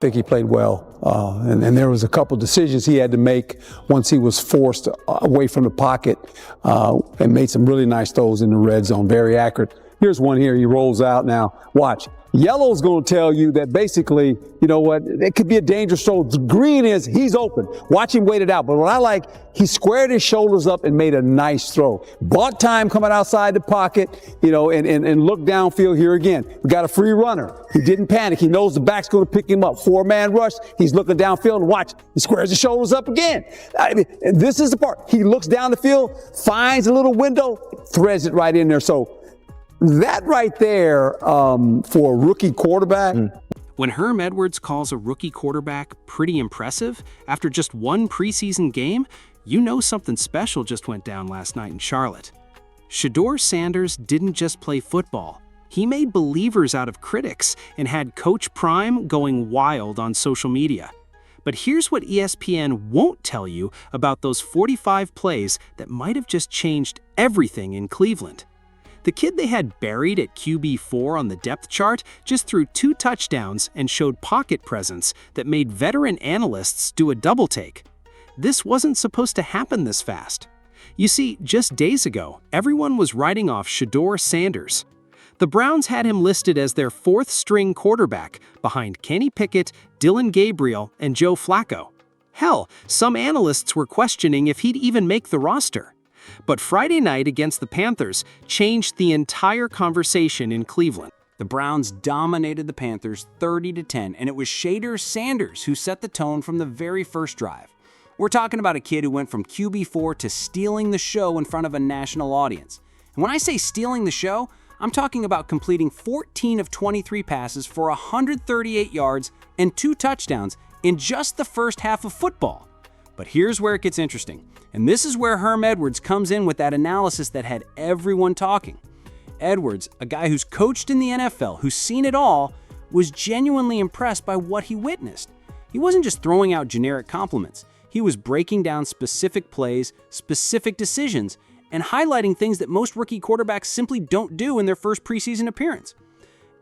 I think he played well, and there was a couple decisions he had to make once he was forced away from the pocket, and made some really nice throws in the red zone, very accurate. Here's one here, he rolls out now. Watch. Yellow's going to tell you that basically, you know what, it could be a dangerous throw. Green is, he's open. Watch him wait it out. But what I like, he squared his shoulders up and made a nice throw. Bought time coming outside the pocket, you know, and look downfield here again. We got a free runner. He didn't panic. He knows the back's going to pick him up. 4-man rush. He's looking downfield and watch. He squares his shoulders up again. I mean, and this is the part. He looks down the field, finds a little window, threads it right in there. So that right there, for a rookie quarterback. When Herm Edwards calls a rookie quarterback pretty impressive after just one preseason game, you know something special just went down last night in Charlotte. Shedeur Sanders didn't just play football. He made believers out of critics and had Coach Prime going wild on social media. But here's what ESPN won't tell you about those 45 plays that might have just changed everything in Cleveland. The kid they had buried at QB4 on the depth chart just threw 2 touchdowns and showed pocket presence that made veteran analysts do a double take. This wasn't supposed to happen this fast. You see, just days ago, everyone was writing off Shedeur Sanders. The Browns had him listed as their 4th-string quarterback behind Kenny Pickett, Dylan Gabriel, and Joe Flacco. Hell, some analysts were questioning if he'd even make the roster. But Friday night against the Panthers changed the entire conversation in Cleveland. The Browns dominated the Panthers 30-10, and it was Shedeur Sanders who set the tone from the very first drive. We're talking about a kid who went from QB4 to stealing the show in front of a national audience. And when I say stealing the show, I'm talking about completing 14 of 23 passes for 138 yards and 2 touchdowns in just the first half of football. But here's where it gets interesting. And this is where Herm Edwards comes in with that analysis that had everyone talking. Edwards, a guy who's coached in the NFL, who's seen it all, was genuinely impressed by what he witnessed. He wasn't just throwing out generic compliments. He was breaking down specific plays, specific decisions, and highlighting things that most rookie quarterbacks simply don't do in their first preseason appearance.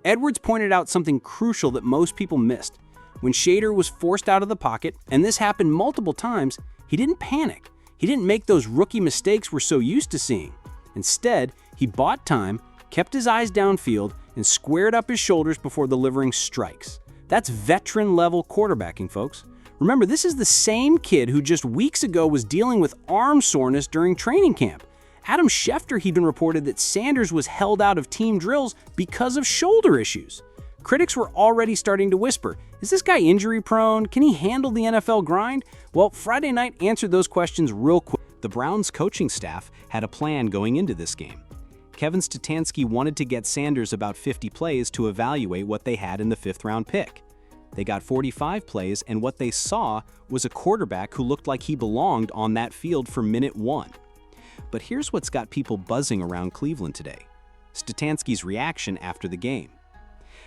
Edwards pointed out something crucial that most people missed. When Shedeur was forced out of the pocket, and this happened multiple times, he didn't panic. He didn't make those rookie mistakes we're so used to seeing. Instead, he bought time, kept his eyes downfield, and squared up his shoulders before delivering strikes. That's veteran-level quarterbacking, folks. Remember, this is the same kid who just weeks ago was dealing with arm soreness during training camp. Adam Schefter even reported that Sanders was held out of team drills because of shoulder issues. Critics were already starting to whisper, is this guy injury-prone? Can he handle the NFL grind? Well, Friday night answered those questions real quick. The Browns coaching staff had a plan going into this game. Kevin Stefanski wanted to get Sanders about 50 plays to evaluate what they had in the 5th-round pick. They got 45 plays, and what they saw was a quarterback who looked like he belonged on that field for minute 1. But here's what's got people buzzing around Cleveland today. Stefanski's reaction after the game.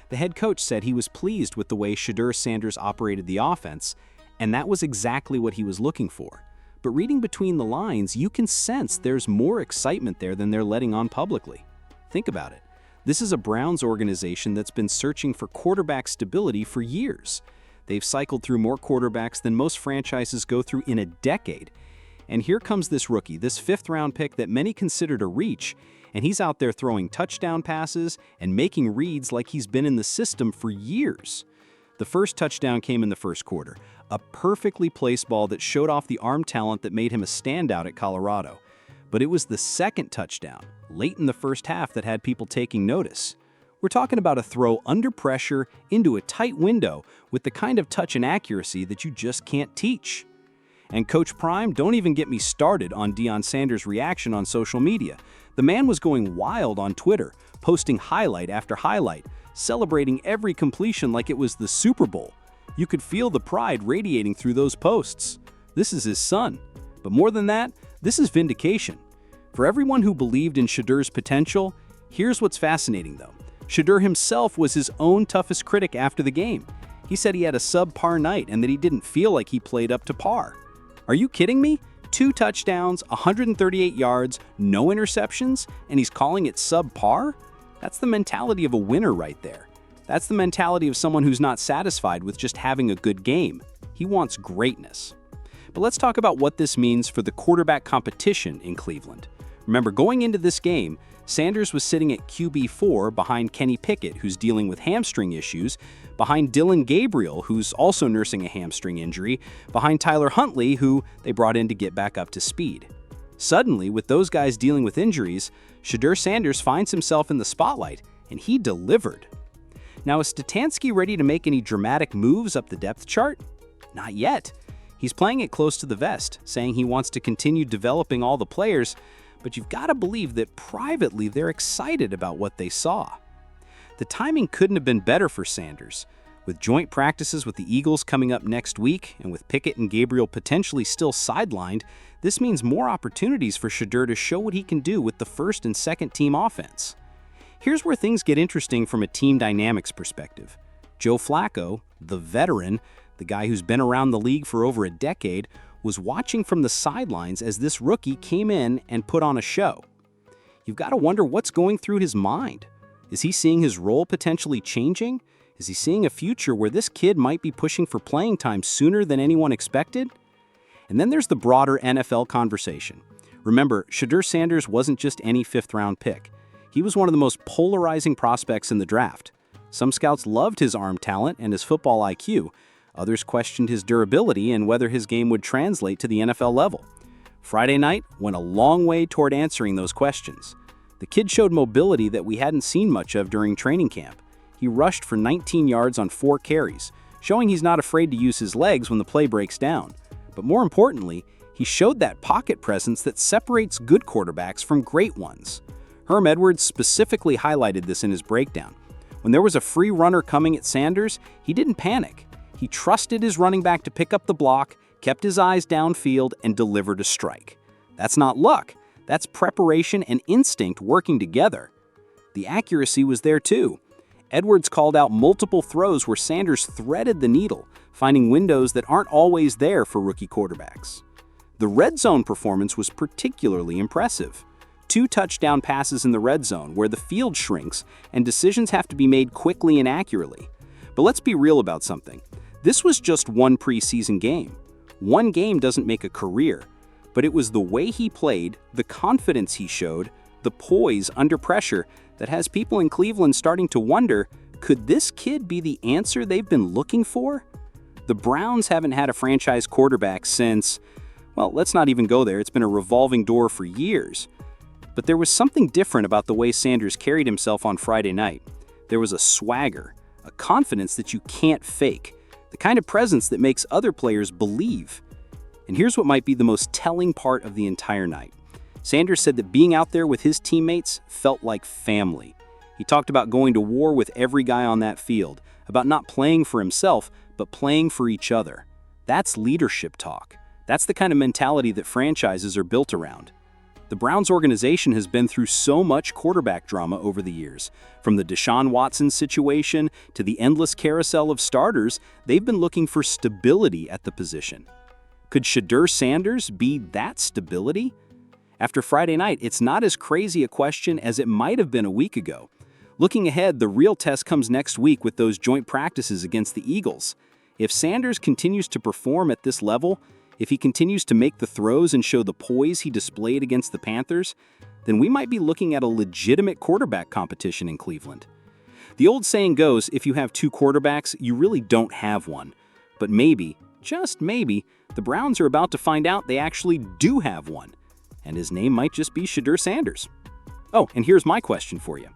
The head coach said he was pleased with the way Shedeur Sanders operated the offense, and that was exactly what he was looking for. But reading between the lines, you can sense there's more excitement there than they're letting on publicly. Think about it. This is a Browns organization that's been searching for quarterback stability for years. They've cycled through more quarterbacks than most franchises go through in a decade. And here comes this rookie, this 5th-round pick that many considered a reach, and he's out there throwing touchdown passes and making reads like he's been in the system for years. The first touchdown came in the first quarter, a perfectly placed ball that showed off the arm talent that made him a standout at Colorado. But it was the second touchdown, late in the first half, that had people taking notice. We're talking about a throw under pressure into a tight window with the kind of touch and accuracy that you just can't teach. And Coach Prime, don't even get me started on Deion Sanders' reaction on social media. The man was going wild on Twitter, posting highlight after highlight, celebrating every completion like it was the Super Bowl. You could feel the pride radiating through those posts. This is his son. But more than that, this is vindication. For everyone who believed in Shedeur's potential, here's what's fascinating though. Shedeur himself was his own toughest critic after the game. He said he had a subpar night and that he didn't feel like he played up to par. Are you kidding me? 2 touchdowns, 138 yards, no interceptions, and he's calling it subpar? That's the mentality of a winner right there. That's the mentality of someone who's not satisfied with just having a good game. He wants greatness. But let's talk about what this means for the quarterback competition in Cleveland. Remember, going into this game, Sanders was sitting at QB4 behind Kenny Pickett, who's dealing with hamstring issues, behind Dylan Gabriel, who's also nursing a hamstring injury, behind Tyler Huntley, who they brought in to get back up to speed. Suddenly, with those guys dealing with injuries, Shedeur Sanders finds himself in the spotlight, and he delivered. Now, is Stefanski ready to make any dramatic moves up the depth chart? Not yet. He's playing it close to the vest, saying he wants to continue developing all the players, but you've got to believe that privately they're excited about what they saw. The timing couldn't have been better for Sanders. With joint practices with the Eagles coming up next week, and with Pickett and Gabriel potentially still sidelined, this means more opportunities for Shedeur to show what he can do with the first and second team offense. Here's where things get interesting from a team dynamics perspective. Joe Flacco, the veteran, the guy who's been around the league for over a decade, was watching from the sidelines as this rookie came in and put on a show. You've got to wonder what's going through his mind. Is he seeing his role potentially changing? Is he seeing a future where this kid might be pushing for playing time sooner than anyone expected? And then there's the broader NFL conversation. Remember, Shedeur Sanders wasn't just any fifth-round pick. He was one of the most polarizing prospects in the draft. Some scouts loved his arm talent and his football IQ. Others questioned his durability and whether his game would translate to the NFL level. Friday night went a long way toward answering those questions. The kid showed mobility that we hadn't seen much of during training camp. He rushed for 19 yards on 4 carries, showing he's not afraid to use his legs when the play breaks down. But more importantly, he showed that pocket presence that separates good quarterbacks from great ones. Herm Edwards specifically highlighted this in his breakdown. When there was a free runner coming at Sanders, he didn't panic. He trusted his running back to pick up the block, kept his eyes downfield, and delivered a strike. That's not luck. That's preparation and instinct working together. The accuracy was there too. Edwards called out multiple throws where Sanders threaded the needle, finding windows that aren't always there for rookie quarterbacks. The red zone performance was particularly impressive. 2 touchdown passes in the red zone where the field shrinks and decisions have to be made quickly and accurately. But let's be real about something. This was just one preseason game. One game doesn't make a career, but it was the way he played, the confidence he showed, the poise under pressure that has people in Cleveland starting to wonder, could this kid be the answer they've been looking for? The Browns haven't had a franchise quarterback since, well, let's not even go there. It's been a revolving door for years. But there was something different about the way Sanders carried himself on Friday night. There was a swagger, a confidence that you can't fake, the kind of presence that makes other players believe. And here's what might be the most telling part of the entire night. Sanders said that being out there with his teammates felt like family. He talked about going to war with every guy on that field, about not playing for himself, but playing for each other. That's leadership talk. That's the kind of mentality that franchises are built around. The Browns organization has been through so much quarterback drama over the years. From the Deshaun Watson situation to the endless carousel of starters, they've been looking for stability at the position. Could Shedeur Sanders be that stability? After Friday night, it's not as crazy a question as it might have been a week ago. Looking ahead, the real test comes next week with those joint practices against the Eagles. If Sanders continues to perform at this level, if he continues to make the throws and show the poise he displayed against the Panthers, then we might be looking at a legitimate quarterback competition in Cleveland. The old saying goes, if you have 2 quarterbacks, you really don't have one. But maybe, just maybe, the Browns are about to find out they actually do have one. And his name might just be Shedeur Sanders. Oh, and here's my question for you.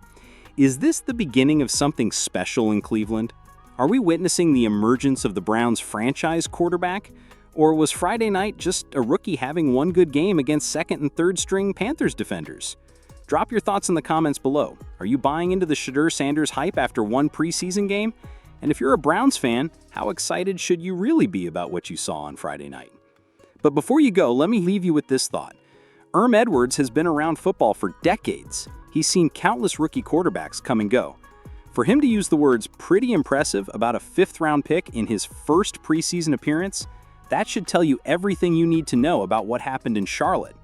Is this the beginning of something special in Cleveland? Are we witnessing the emergence of the Browns' franchise quarterback? Or was Friday night just a rookie having one good game against second and third string Panthers defenders? Drop your thoughts in the comments below. Are you buying into the Shedeur Sanders hype after one preseason game? And if you're a Browns fan, how excited should you really be about what you saw on Friday night? But before you go, let me leave you with this thought. Herm Edwards has been around football for decades. He's seen countless rookie quarterbacks come and go. For him to use the words pretty impressive about a 5th-round pick in his first preseason appearance, that should tell you everything you need to know about what happened in Charlotte.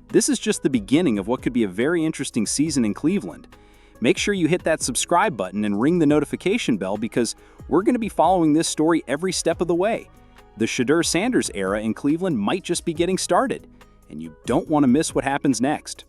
This is just the beginning of what could be a very interesting season in Cleveland. Make sure you hit that subscribe button and ring the notification bell because we're going to be following this story every step of the way. The Shedeur Sanders era in Cleveland might just be getting started, and you don't want to miss what happens next.